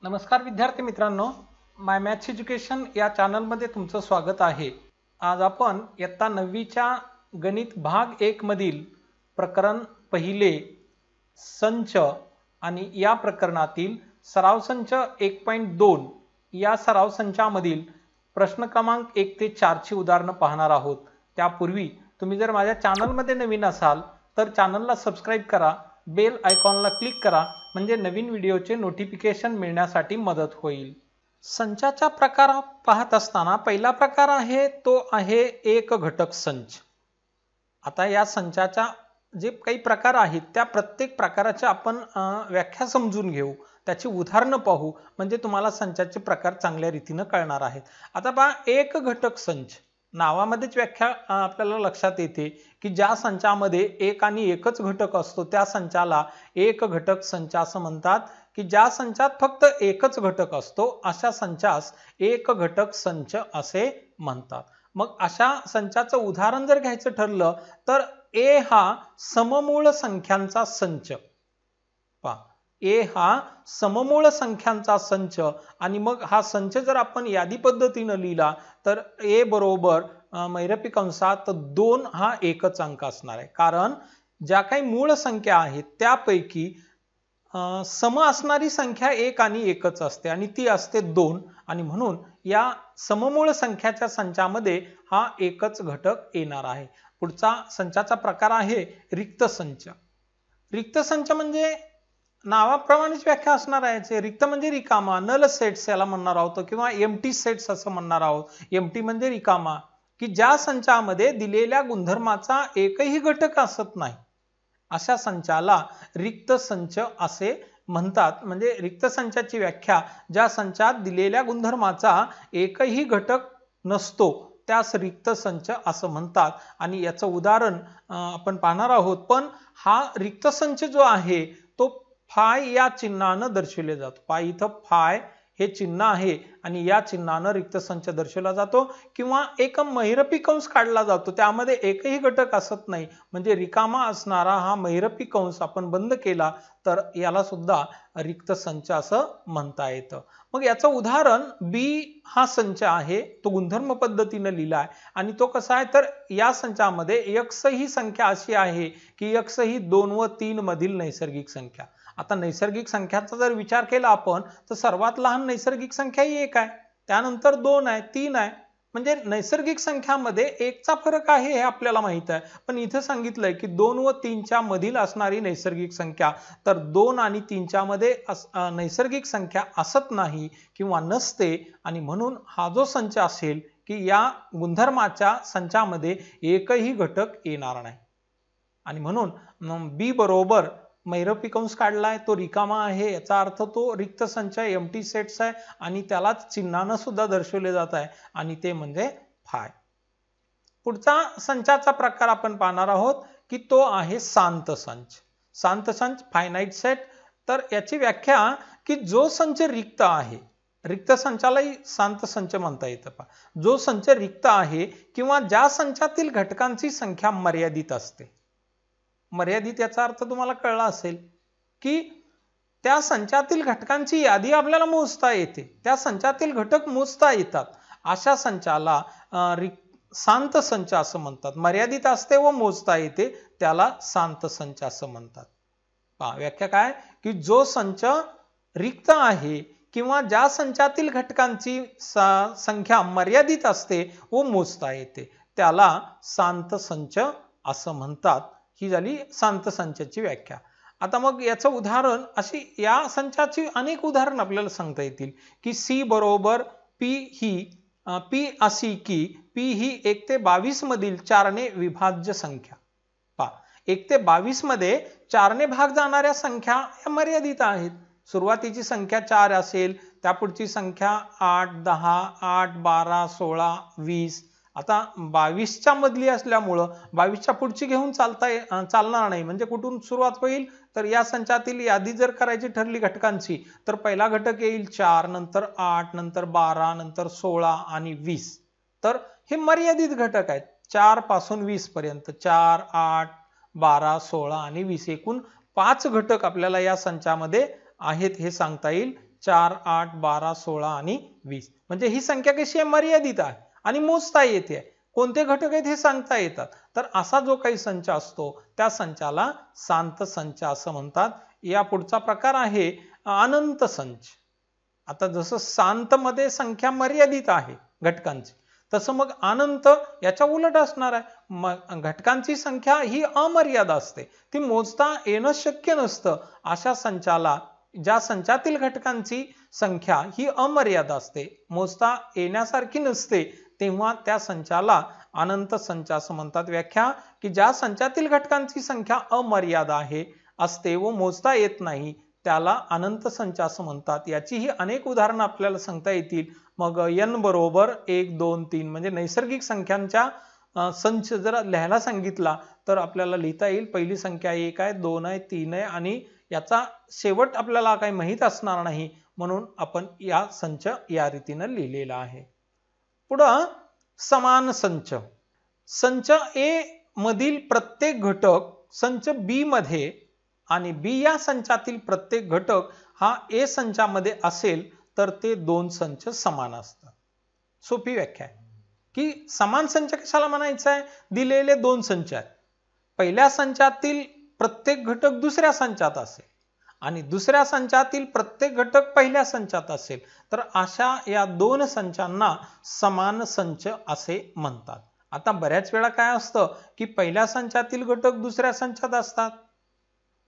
नमस्कार विद्यार्थी मित्रांनो, माय मॅथ्स एज्युकेशन या चॅनलमध्ये तुमचं स्वागत आहे. आज आपण इयत्ता 9वीच्या गणित भाग 1 मधील प्रकरण पहिले संच आणि या प्रकरणातील सराव संच 1.2 या सराव संचामधील प्रश्न क्रमांक 1 ते 4 ची उदाहरणं पाहणार आहोत. त्यापूर्वी तुम्ही जर माझ्या चॅनलमध्ये नवीन असाल तर चॅनलला सबस्क्राइब करा, बेल आयकॉनला क्लिक करा म्हणजे नवीन व्हिडिओचे नोटिफिकेशन मिळण्यासाठी मदत होईल. संचाचा प्रकार पाहत असताना पहिला प्रकार आहे तो आहे एक घटक संच. आता या संचाचा जे काही प्रकार आहेत त्या प्रत्येक प्रकाराचे आपण व्याख्या समजून घेऊ, त्याची उदाहरणं पाहू म्हणजे तुम्हाला संचाचे प्रकार चांगल्या रीतीने कळणार आहेत. आता पहा, एक घटक संच नावामध्येच व्याख्या आपल्याला लक्षात येते की ज्या संचामध्ये एक आणि एकच घटक असतो त्या संचाला एक घटक संच असं म्हणतात. की ज्या संचात फक्त एकच घटक असतो अशा संचास एक घटक संच असे म्हणतात. मग अशा संचाचं उदाहरण जर घ्यायचं ठरलं तर ए हा सममूळ संख्यांचा संच. पहा, ए हा सममूळ संख्यांचा संच आणि मग हा संच जर आपण यादी पद्धतीने लिहिला तर ए बरोबर मैरपी कंसात 2 हा एकच अंक असणार आहे. कारण ज्या काही मूळ संख्या आहेत त्यापैकी सम असणारी संख्या एक आणि एकच असते आणि ती असते 2 आणि म्हणून या सममूळ संख्याच्या संचामध्ये हा एकच घटक येणार आहे. पुढचा संचाचा प्रकार आहे रिक्त संच. रिक्त संच म्हणजे नावाप्रमाणेच व्याख्या असणार आहे. रिक्त म्हणजे रिकामा, नल सेट्स याला म्हणणार आहोत किंवा एम्प्टी सेट्स असं म्हणणार आहोत. एम्प्टी म्हणजे रिकामा, की ज्या संचामध्ये दिलेल्या गुणधर्माचा एकही घटक असत नाही अशा संचाला रिक्त संच असे म्हणतात. म्हणजे रिक्त संचाची व्याख्या ज्या संचात दिलेल्या गुणधर्माचा एकही घटक नसतो त्यास रिक्त संच असं म्हणतात. आणि याचं उदाहरण आपण पाहणार आहोत. पण हा रिक्त संच जो आहे तो फाय या चिन्हानं दर्शवले जातो. पहा, इथं फाय हे चिन्ह आहे आणि या चिन्हानं रिक्त संच दर्शवला जातो किंवा एक महिरपी कंस काढला जातो, त्यामध्ये एकही घटक असत नाही म्हणजे रिकामा असणारा हा महिरपी कंस आपण बंद केला तर याला सुद्धा रिक्त संच असं म्हणता येतं. मग याचं उदाहरण बी हा संच आहे, तो गुणधर्म पद्धतीने लिहिला आहे आणि तो कसा आहे तर या संचामध्ये x ही संख्या अशी आहे की x ही 2 व 3 मधील नैसर्गिक संख्या. आता नैसर्गिक संख्याचा जर विचार केला आपण तर सर्वात लहान नैसर्गिक संख्या ही 1 आहे, त्यानंतर 2 आहे, 3 आहे. म्हणजे नैसर्गिक संख्यामध्ये 1 चा फरक आहे हे आपल्याला माहित आहे. पण इथे सांगितलंय की 2 व 3 च्या मधील असणारी नैसर्गिक संख्या, तर 2 आणि 3 च्या मध्ये नैसर्गिक संख्या असत नाही किंवा नसते आणि म्हणून हा जो संच असेल की या गुणधर्माच्या संचामध्ये एकही घटक येणार नाही आणि म्हणून बी बरोबर मैरपी कंस काढलाय तो रिकामा आहे, याचा अर्थ तो रिक्त संच आहे, एम्प्टी सेट्स आहे आणि त्याला चिन्हानं सुद्धा दर्शवले जात आहे आणि ते म्हणजे फाय. पुढचा संचाचा प्रकार आपण पाहणार आहोत की तो आहे शांत संच. शांत संच फायनाइट सेट. तर याची व्याख्या की जो संच रिक्त आहे, रिक्त संचालाही शांत संच म्हणता येतं. पहा, जो संच रिक्त आहे किंवा ज्या संचातील घटकांची संख्या मर्यादित असते. मर्यादित याचा अर्थ तुम्हाला कळला असेल की त्या संचातील घटकांची यादी आपल्याला मोजता येते, त्या संचातील घटक मोजता येतात अशा संचाला शांत संच असं म्हणतात. मर्यादित असते व मोजता येते त्याला शांत संच असं म्हणतात. पहा, व्याख्या काय की जो संच रिक्त आहे किंवा ज्या संचातील घटकांची संख्या मर्यादित असते व मोजता येते त्याला शांत संच असं म्हणतात. ही झाली शांत संचाची व्याख्या. आता मग याचं उदाहरण अशी या संचाची अनेक उदाहरण आपल्याला सांगता येतील की सी बरोबर पी अशी की पी ही 1 ते 22 मधील 4 ने विभाज्य संख्या. पहा, 1 ते 22 मध्ये 4 ने भाग जाणाऱ्या संख्या या मर्यादित आहेत. सुरुवातीची संख्या 4 असेल, त्यापुढची संख्या 8, 10, 8, 12, 16, 20. आता 22च्या मधली असल्यामुळं 22च्या पुढची घेऊन चालणार नाही. म्हणजे कुठून सुरुवात होईल तर या संचातील यादी जर करायची ठरली घटकांची तर पहिला घटक येईल 4, नंतर 8, नंतर 12, नंतर 16 आणि 20. तर हे मर्यादित घटक आहेत 4 पासून 20 पर्यंत. 4, 8, 12, 16 आणि 20 एकूण 5 घटक आपल्याला या संचामध्ये आहेत हे सांगता येईल 4, 8, 12, 16 आणि 20. म्हणजे ही संख्या कशी आहे, मर्यादित आहे आणि मोजता येते. कोणते घटक आहेत हे सांगता येतात. तर असा जो काही संच असतो त्या संचाला शांत संच असं म्हणतात. या पुढचा प्रकार आहे अनंत संच. आता जसं शांत मध्ये संख्या मर्यादित आहे घटकांची, तसं मग अनंत याच्या उलट असणार आहे. घटकांची संख्या ही अमर्याद असते, ती मोजता येणं शक्य नसतं. अशा संचाला, ज्या संचातील घटकांची संख्या ही अमर्याद असते, मोजता येण्यासारखी नसते, तेव्हा त्या संचाला अनंत संच असं म्हणतात. व्याख्या की ज्या संचातील घटकांची संख्या अमर्याद असते व मोजता येत नाही त्याला अनंत संच असं म्हणतात. याची ही अनेक उदाहरणं आपल्याला सांगता येतील. मग n बरोबर 1, 2, 3 म्हणजे नैसर्गिक संख्यांच्या संच जर लिहायला सांगितला तर आपल्याला लिहिता येईल. पहिली संख्या 1 आहे, 2 आहे, 3 आहे आणि याचा शेवट आपल्याला काही माहित असणार नाही, म्हणून आपण या संच या रीतीने लिहिलेला आहे. पुढं समान संच. संच A मधील प्रत्येक घटक संच B मध्ये आणि B या संचातील प्रत्येक घटक हा A संचामध्ये असेल तर ते दोन संच समान असतात. सोपी व्याख्या आहे की समान संच कशाला म्हणायचं आहे. दिलेले दोन संच आहेत, पहिल्या संचातील प्रत्येक घटक दुसऱ्या संचात असेल आणि दुसऱ्या संचातील प्रत्येक घटक पहिल्या संचात असेल तर अशा या दोन संचांना समान संच असे म्हणतात. आता बऱ्याच वेळा काय असतं की पहिल्या संचातील घटक दुसऱ्या संचात असतात,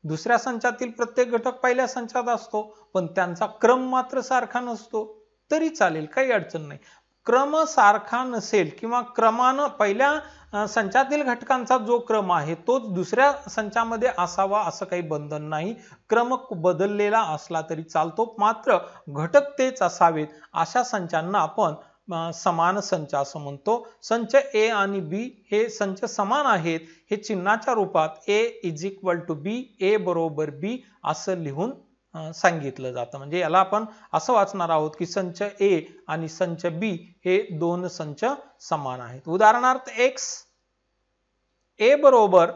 दुसऱ्या संचातील प्रत्येक घटक पहिल्या संचात असतो, पण त्यांचा क्रम मात्र सारखा नसतो. तरी चालेल, काही अडचण नाही. क्रम सारखा नसेल किंवा क्रमानं पहिल्या संचातील घटकांचा जो क्रम आहे तोच दुसऱ्या संचामध्ये असावा असं काही बंधन नाही. क्रम बदललेला असला तरी चालतो, मात्र घटक तेच असावेत. अशा संचांना आपण समान संच असं म्हणतो. संच A आणि B हे संच समान आहेत हे चिन्हाच्या रूपात A = B, A बरोबर B असं लिहून सांगितलं जातं. म्हणजे याला आपण असं वाचणार आहोत की संच A आणि संच B हे दोन संच समान आहेत. उदाहरणार्थ x, A बरोबर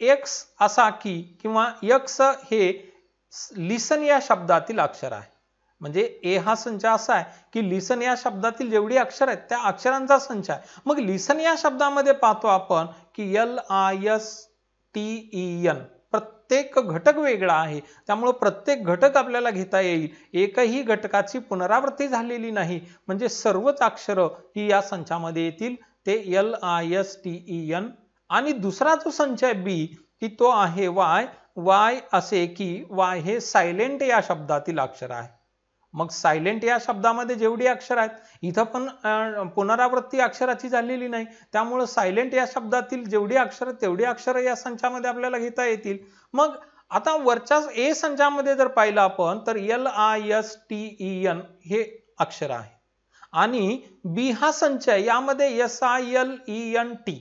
x असा की किंवा x हे लिसन या शब्दातील अक्षर आहे. म्हणजे A हा संच असा आहे की लिसन या शब्दातील जेवढी अक्षर आहेत त्या अक्षरांचा संच आहे. मग लिसन या शब्दामध्ये पाहतो आपण की LISTEN प्रत्येक घटक वेगळा आहे, त्यामुळे प्रत्येक घटक आपल्याला घेता येईल. एकही घटकाची पुनरावृत्ती झालेली नाही, म्हणजे सर्वच अक्षरं ही या संचामध्ये येतील. ते LISTEN. आणि दुसरा जो संच आहे B की तो आहे Y असे की Y हे सायलेंट या शब्दातील अक्षर आहे. मग सायलेंट या शब्दामध्ये जेवढी अक्षर आहेत, इथं पण पुनरावृत्ती अक्षराची झालेली नाही, त्यामुळे सायलेंट या शब्दातील जेवढी अक्षर तेवढी अक्षर या संचामध्ये आपल्याला घेता येतील. मग आता वरच्या A संचामध्ये जर पाहिलं आपण तर LISTEN हे अक्षर आहे आणि B हा संच आहे, यामध्ये SILENT.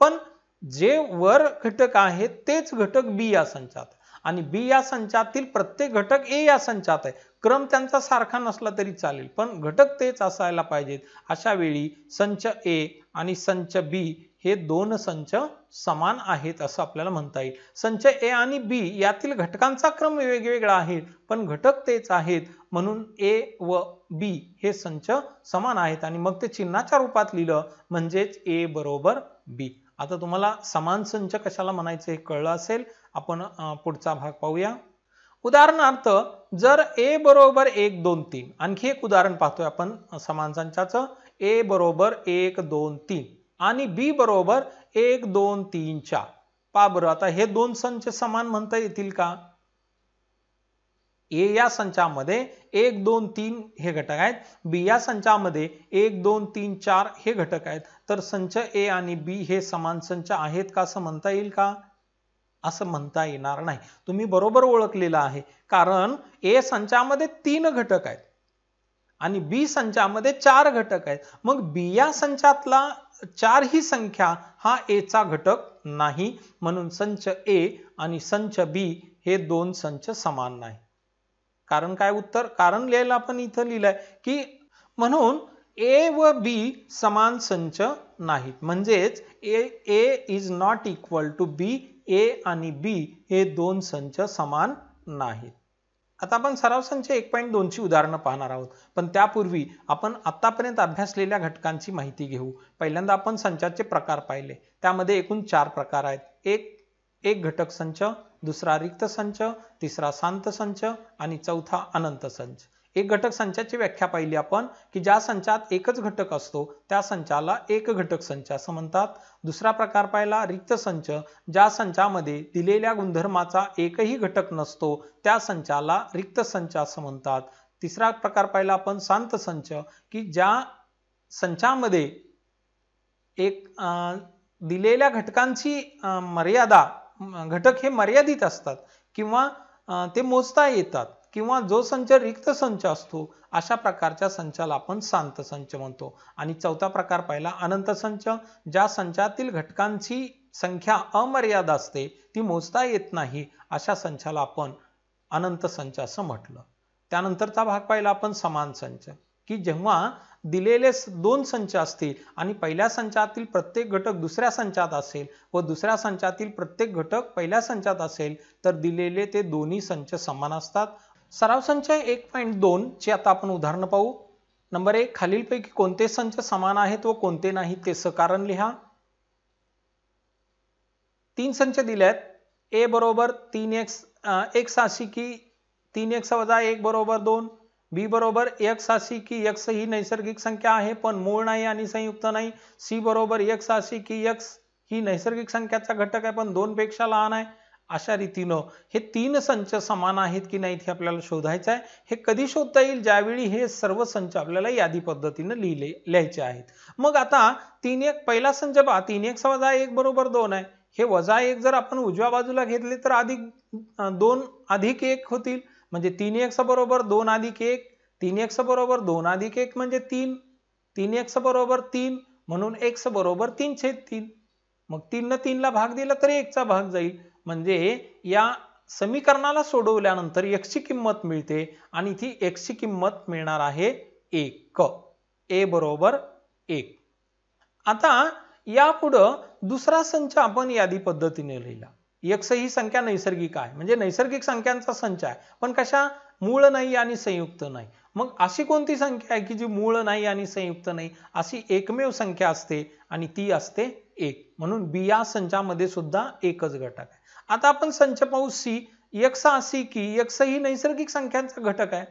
पण जे वर घटक आहेत तेच घटक B या संचात आणि B या संचातील प्रत्येक घटक A या संचात आहे. क्रम त्यांचा सारखा नसला तरी चालेल, पण घटक तेच असायला पाहिजेत. अशा वेळी संच A आणि संच B हे दोन संच समान आहेत असं आपल्याला म्हणता येईल. संच A आणि B यातील घटकांचा क्रम वेगवेगळा आहे, पण घटक तेच आहेत, म्हणून A व B हे संच समान आहेत आणि मग ते चिन्हाच्या रूपात लिहिलं म्हणजेच A बरोबर B. आता तुम्हाला समान संच कशाला म्हणायचं हे कळलं असेल. आपण पुढचा भाग पाहूया. उदाहरणार्थ जर A बरोबर 1, 2, 3, आणखी एक उदाहरण पाहतोय आपण समान संचाचं. A बरोबर 1, 2, 3 आणि B बरोबर 1, 2, 3, 4. पहा बरं, आता हे दोन संच समान म्हणता येतील का? A या संचामध्ये 1, 2, 3 हे घटक आहेत, B या संचामध्ये 1, 2, 3, 4 हे घटक आहेत. तर संच A आणि B हे समान संच आहेत का असं म्हणता येईल का? असं म्हणता येणार नाही. तुम्ही बरोबर ओळखलेलं आहे, कारण A संचामध्ये 3 घटक आहेत आणि B संचामध्ये 4 घटक आहेत. मग B या संचातला 4 ही संख्या हा A चा घटक नाही, म्हणून संच A आणि संच B हे दोन संच समान नाही. कारण काय उत्तर? कारण लिहायला आपण इथं लिहिलंय की म्हणून A व B समान संच नाहीत, म्हणजेच A is not equal to B. A आणि B हे दोन संच समान नाहीत. आता आपण सराव संच 1.2 ची उदाहरणं पाहणार आहोत, पण त्यापूर्वी आपण आतापर्यंत अभ्यासलेल्या घटकांची माहिती घेऊ. पहिल्यांदा आपण संचाचे प्रकार पाहिले. त्यामध्ये एकूण 4 प्रकार आहेत. एक घटक संच, दुसरा रिक्त संच, तिसरा शांत संच आणि चौथा अनंत संच. एक घटक संचाची व्याख्या पाहिली आपण की ज्या संचात एकच घटक असतो त्या संचाला एक घटक संच असं म्हणतात. दुसरा प्रकार पाहिला रिक्त संच, ज्या संचामध्ये दिलेल्या गुणधर्माचा एकही घटक नसतो त्या संचाला रिक्त संच असं म्हणतात. तिसरा प्रकार पाहिला आपण शांत संच, की ज्या संचामध्ये एक दिलेल्या घटकांची मर्यादा, घटक हे मर्यादित असतात किंवा ते मोजता येतात, किंवा जो संच रिक्त संच असतो अशा प्रकारच्या संचाला आपण शांत संच म्हणतो. आणि चौथा प्रकार पाहिला अनंत संच, ज्या संचातील घटकांची संख्या अमर्याद असते, ती मोजता येत नाही, अशा संचाला आपण अनंत संच असं म्हटलं. त्यानंतरचा भाग पाहिला आपण समान संच, की जेव्हा दिलेले 2 संच असतील आणि पहिल्या संचातील प्रत्येक घटक दुसऱ्या संचात असेल व दुसऱ्या संचातील प्रत्येक घटक पहिल्या संचात असेल तर दिलेले ते दोन्ही संच समान असतात. सराव संच 1.2 ची आता आपण उदाहरणं पाहू. नंबर 1, खालीलपैकी कोणते संच समान आहेत व कोणते नाहीत ते सकारण लिहा. 3 संच दिले आहेत. a बरोबर 3x, x अशी की 3x - 1 बरोबर 2, b बरोबर x अशी की x ही नैसर्गिक संख्या आहे पण मूळ नाही आणि संयुक्त नाही, c बरोबर x अशी की x ही नैसर्गिक संख्याचा घटक आहे पण 2 पेक्षा लहान आहे. अशा रीतीनं हे 3 संच समान आहेत की नाहीत हे आपल्याला शोधायचं आहे. हे कधी शोधता येईल? ज्यावेळी हे सर्व संच आपल्याला यादी पद्धतीने लिहायचे आहेत. मग आता 3 पहिला संच पहा, 3x - 1 बरोबर 2 आहे. हे -1 जर आपण उजव्या बाजूला घेतले तर 2 + 1 होतील, म्हणजे 3x बरोबर 2 + 1, 3x बरोबर 2 + 1 म्हणजे 3, 3x बरोबर 3 म्हणून x बरोबर 3/3. मग 3 ने 3 ला भाग दिला तर 1 चा भाग जाईल. म्हणजे या समीकरणाला सोडवल्यानंतर x ची किंमत मिळते आणि ती x ची किंमत मिळणार आहे 1. a बरोबर 1. आता यापुढं दुसरा संच आपण यादी पद्धतीने लिहिला. x ही संख्या नैसर्गिक आहे, म्हणजे नैसर्गिक संख्यांचा संच आहे, पण कशा? मूळ नाही आणि संयुक्त नाही. मग अशी कोणती संख्या आहे की जी मूळ नाही आणि संयुक्त नाही? अशी एकमेव संख्या असते आणि ती असते 1. म्हणून b या संचामध्ये सुद्धा एकच घटक आहे. आता आपण संच पाहू c. x अशी की x ही नैसर्गिक संख्यांचा घटक आहे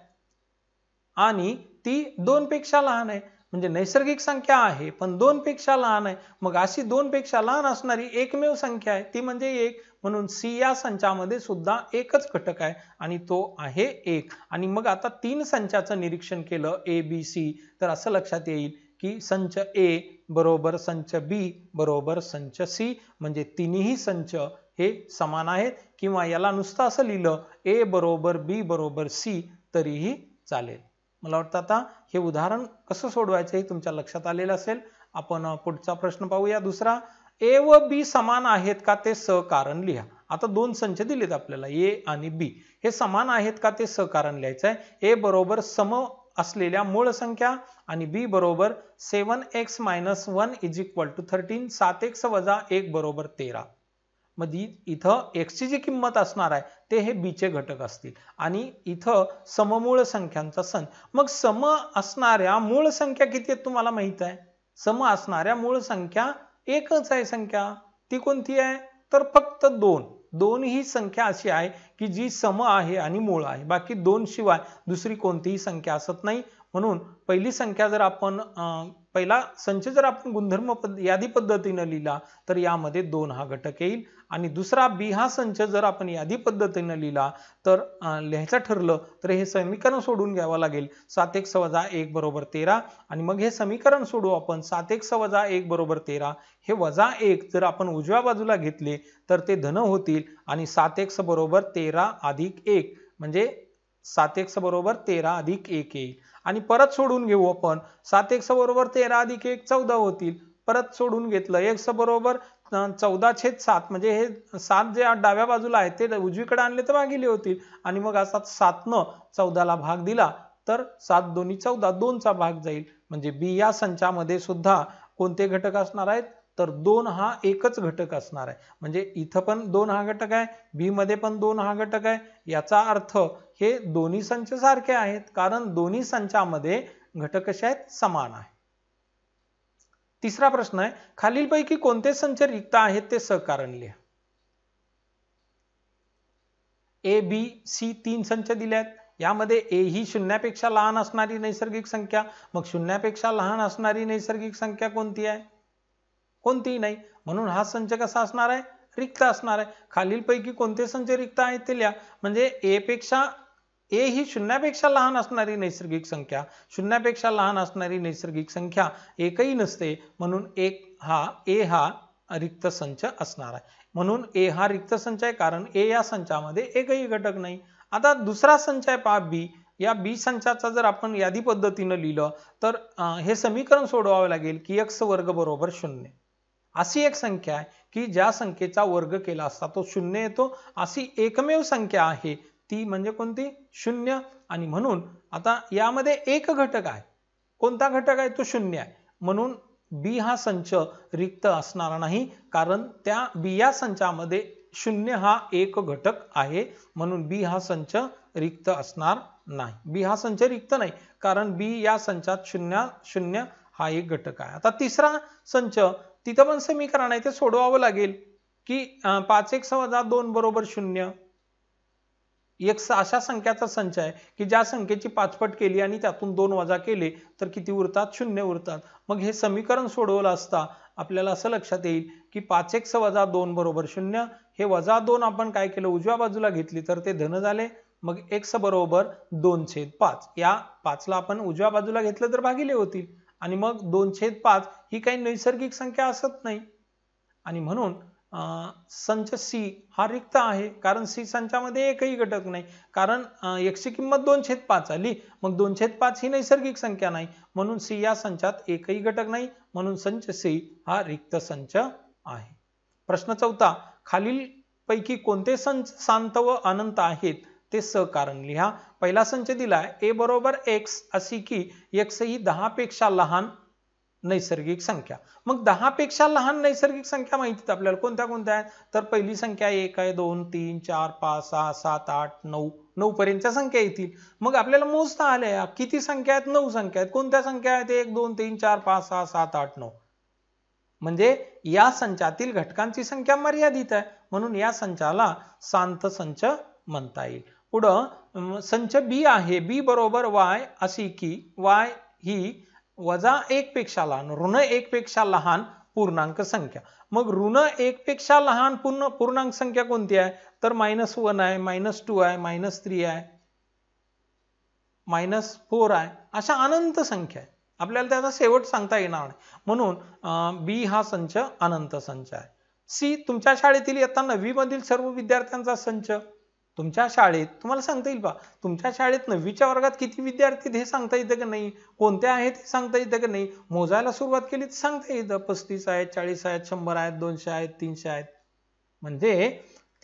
आणि ती 2 पेक्षा लहान आहे, म्हणजे नैसर्गिक संख्या आहे पण 2 पेक्षा लहान आहे. मग अशी 2 पेक्षा लहान असणारी एकमेव संख्या आहे ती म्हणजे 1. म्हणून c या संचामध्ये सुद्धा एकच घटक आहे आणि तो आहे 1. आणि मग आता 3 संचाचं निरीक्षण केलं a b c तर असं लक्षात येईल की संच a बरोबर संच b बरोबर संच c, म्हणजे तिन्ही संच हे समान आहेत. किंवा याला नुसतं असं लिहिलं a बरोबर b बरोबर c तरीही चालेल. मला वाटतं आता हे उदाहरण कसं सोडवायचं हे तुमच्या लक्षात आलेलं असेल. आपण पुढचा प्रश्न पाहूया. दुसरा, a व b समान आहेत का ते सकारण लिहा. आता 2 संच दिलेत आपल्याला a आणि b, हे समान आहेत का ते सकारण लिहायचं आहे. a बरोबर सम असलेल्या मूळ संख्या आणि b बरोबर 7x - 1 = 13, 7x - 1 बरोबर 13. मध्ये इथं x ची जी किंमत असणार आहे ते हे b चे घटक असतील आणि इथं सममूळ संख्यांचा संच. मग सम असणाऱ्या मूळ संख्या किती आहेत तुम्हाला माहित आहे? सम असणाऱ्या मूळ संख्या एकच आहे संख्या. ती कोणती आहे? तर फक्त 2. 2 ही संख्या अशी आहे की जी सम आहे आणि मूळ आहे. बाकी 2 शिवाय दुसरी कोणतीही संख्या असत नाही. म्हणून पहिली संख्या जर आपण पहिला संच जर आपण गुणधर्म यादी पद्धतीने लिहिला तर यामध्ये 2 हा घटक येईल आणि दुसरा b हा संच जर आपण यादी पद्धतीने लिहिला तर लिहायचं ठरलं तर हे समीकरण सोडून घ्यावं लागेल. 7x - 1 बरोबर 13 आणि मग हे समीकरण सोडू आपण. 7x - 1 बरोबर 13, हे -1 जर आपण उजव्या बाजूला घेतले तर ते धन होतील आणि 7x बरोबर 13 + 1 म्हणजे 7x बरोबर 13 + 1 येईल. आणि परत सोडून घेऊ आपण. 7x बरोबर 13 + 1 14 होतील. परत सोडून घेतलं x बरोबर 14/7 म्हणजे हे 7 जे डाव्या बाजूला आहे ते उजवीकडे आणले तर भागिले होतील आणि मग असा 7 न 14 ला भाग दिला तर 7 दोन्ही 14, 2 चा भाग जाईल. म्हणजे b या संचामध्ये सुद्धा कोणते घटक असणार आहेत? तर 2 हा एकच घटक असणार आहे. म्हणजे इथं पण 2 हा घटक आहे, b मध्ये पण 2 हा घटक आहे. याचा अर्थ हे दोन्ही संच सारखे आहेत, कारण दोन्ही संचामध्ये घटक कसे आहेत, समान आहे. तिसरा प्रश्न आहे, खालीलपैकी कोणते संच रिक्त आहेत ते सकारण लिहा. ए बी सी 3 संच दिले आहेत. यामध्ये ए ही शून्यापेक्षा लहान असणारी नैसर्गिक संख्या, मग शून्यापेक्षा लहान असणारी नैसर्गिक संख्या कोणती आहे, कोणतीही नाही, म्हणून हा संच कसा असणार आहे, रिक्त असणार आहे. खालीलपैकी कोणते संच रिक्त आहेत ते लिहा. म्हणजे ए ही शून्यापेक्षा लहान असणारी नैसर्गिक संख्या, शून्यापेक्षा लहान असणारी नैसर्गिक संख्या एकही नसते, म्हणून ए हा रिक्त संच असणार आहे. म्हणून ए हा रिक्त संच आहे, कारण ए या संचामध्ये एकही घटक नाही. आता दुसरा संच आहे पहा बी. या बी संचाचा जर आपण यादी पद्धतीने लिहिलं तर हे समीकरण सोडवावे लागेल की x वर्ग बरोबर 0. अशी एक संख्या आहे की ज्या संख्येचा वर्ग केला असता तो 0 येतो, अशी एकमेव संख्या आहे ती म्हणजे कोणती, 0. आणि म्हणून आता यामध्ये एक घटक आहे, कोणता घटक आहे, तो 0 आहे. म्हणून बी हा संच रिक्त असणार नाही, कारण त्या बी या संचामध्ये 0 हा एक घटक आहे, म्हणून बी हा संच रिक्त असणार नाही. बी हा संच रिक्त नाही, कारण बी या संचात 0 हा एक घटक आहे. आता तिसरा संच, तिथं पण समीकरण आहे ते सोडवावं लागेल की 5x - 2 बरोबर 0. एक अशा संख्याचा संच आहे की ज्या संख्येची 5पट केली आणि त्यातून 2 वजा केले तर किती उरतात, 0 उरतात. मग हे समीकरण सोडवलं असता आपल्याला असं लक्षात येईल की 5x - 2 बरोबर 0. हे -2 आपण काय केलं, उजव्या बाजूला घेतली तर ते धन झाले. मग x बरोबर 2/5. या 5 ला आपण उजव्या बाजूला घेतलं तर भागिले होतील, आणि मग 2/5 ही काही नैसर्गिक संख्या असत नाही, आणि म्हणून संच सी हा रिक्त आहे, कारण सी संचामध्ये एकही घटक नाही. कारण x ची किंमत 2/5 आली, मग 2/5 ही नैसर्गिक संख्या नाही, म्हणून सी या संचात एकही घटक नाही, म्हणून संच सी हा रिक्त संच आहे. प्रश्न 4, खालील पैकी कोणते संच शांत व अनंत आहेत ते सकारण लिहा. पहिला संच दिलाय a बरोबर x अशी की x ही 10 पेक्षा लहान नैसर्गिक संख्या. मग 10 पेक्षा लहान नैसर्गिक संख्या माहितीत आपल्याला कोणत्या कोणत्या आहेत, तर पहिली संख्या 1 आहे, 2 3 4 5 6 7 8 9 9 पर्यंतच्या संख्या येतील. मग आपल्याला मोजता आल्या किती संख्या आहेत, 9 संख्या आहेत. कोणत्या संख्या आहेत, 1 2 3 4 5 6 7 8 9. म्हणजे या संचातील घटकांची संख्या मर्यादित आहे, म्हणून या संचाला शांत संच म्हणता येईल. पुढं संच बी आहे, बी बरोबर y अशी की y ही -1 पेक्षा लहान, ऋण 1 पेक्षा लहान पूर्णांक संख्या. मग ऋण 1 पेक्षा लहान पूर्णांक संख्या कोणती आहे, तर -1 आहे, -2 आहे, -3 आहे, -4 आहे, अशा अनंत संख्या आहे. आपल्याला त्याचा शेवट सांगता येणार नाही, म्हणून बी हा संच अनंत संच आहे. सी, तुमच्या शाळेतील इयत्ता 9वी मधील सर्व विद्यार्थ्यांचा संच. तुमच्या शाळेत तुम्हाला सांगता येईल पहा, तुमच्या शाळेत 9वीच्या वर्गात किती विद्यार्थी हे सांगता येतं की नाही, कोणते आहेत हे सांगता येतं की नाही. मोजायला सुरुवात केली तर सांगता येतं, 35 आहेत, 40 आहेत, 100 आहेत, 200 आहेत, 300 आहेत. म्हणजे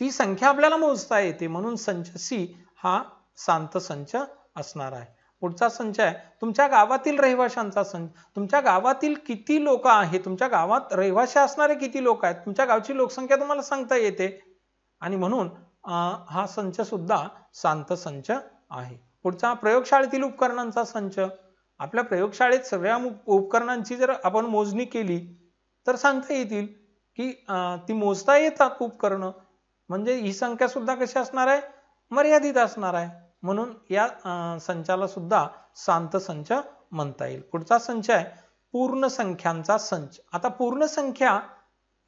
ती संख्या आपल्याला मोजता येते, म्हणून संच सी हा शांत संच असणार आहे. पुढचा संच आहे तुमच्या गावातील रहिवाशांचा संच. तुमच्या गावातील किती लोक आहेत, तुमच्या गावात रहिवाशी असणारे किती लोक आहेत, तुमच्या गावची लोकसंख्या तुम्हाला सांगता येते, आणि म्हणून हा संच सुद्धा शांत संच आहे. पुढचा प्रयोगशाळेतील उपकरणांचा संच. आपल्या प्रयोगशाळेत सगळ्या उपकरणांची जर आपण मोजणी केली तर सांगता येतील की ती मोजता येतात उपकरणं, म्हणजे ही संख्या सुद्धा कशी असणार आहे, मर्यादित असणार आहे, म्हणून या संचाला सुद्धा शांत संच म्हणता येईल. पुढचा संच आहे पूर्ण संख्यांचा संच. आता पूर्ण संख्या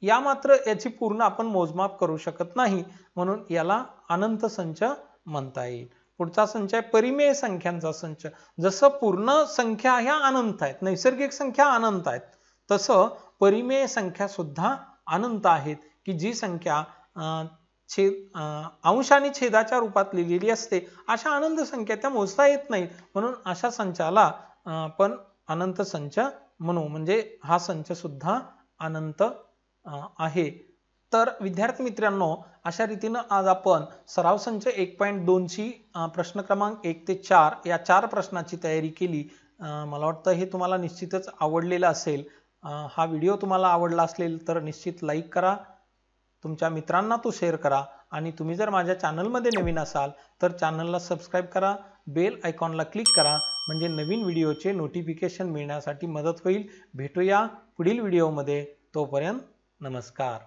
या मात्र याची पूर्ण आपण मोजमाप करू शकत नाही, म्हणून याला अनंत संच म्हणता येईल. पुढचा संच आहे परिमेय संख्यांचा संच. जसं पूर्ण संख्या ह्या अनंत आहेत, नैसर्गिक संख्या अनंत आहेत, तसं परिमेय संख्या सुद्धा अनंत आहेत, की जी संख्या अंश आणि छेदाच्या रूपात लिहिलेली असते. अशा अनंत संख्या त्या मोजता येत नाहीत, म्हणून अशा संचाला आपण अनंत संच म्हणू, म्हणजे हा संच सुद्धा अनंत आहे. तर विद्यार्थी मित्रांनो, अशा रीतीनं आज आपण सराव संच 1.2 ची प्रश्न क्रमांक 1 ते 4 या 4 प्रश्नाची तयारी केली. मला वाटतं हे तुम्हाला निश्चितच आवडलेलं असेल. हा व्हिडिओ तुम्हाला आवडला असेल तर निश्चित लाईक करा, तुमच्या मित्रांना तो शेअर करा, आणि तुम्ही जर माझ्या चॅनलमध्ये नवीन असाल तर चॅनलला सबस्क्राईब करा, बेल आयकॉनला क्लिक करा, म्हणजे नवीन व्हिडिओचे नोटिफिकेशन मिळण्यासाठी मदत होईल. भेटूया पुढील व्हिडिओमध्ये. तोपर्यंत नमस्कार.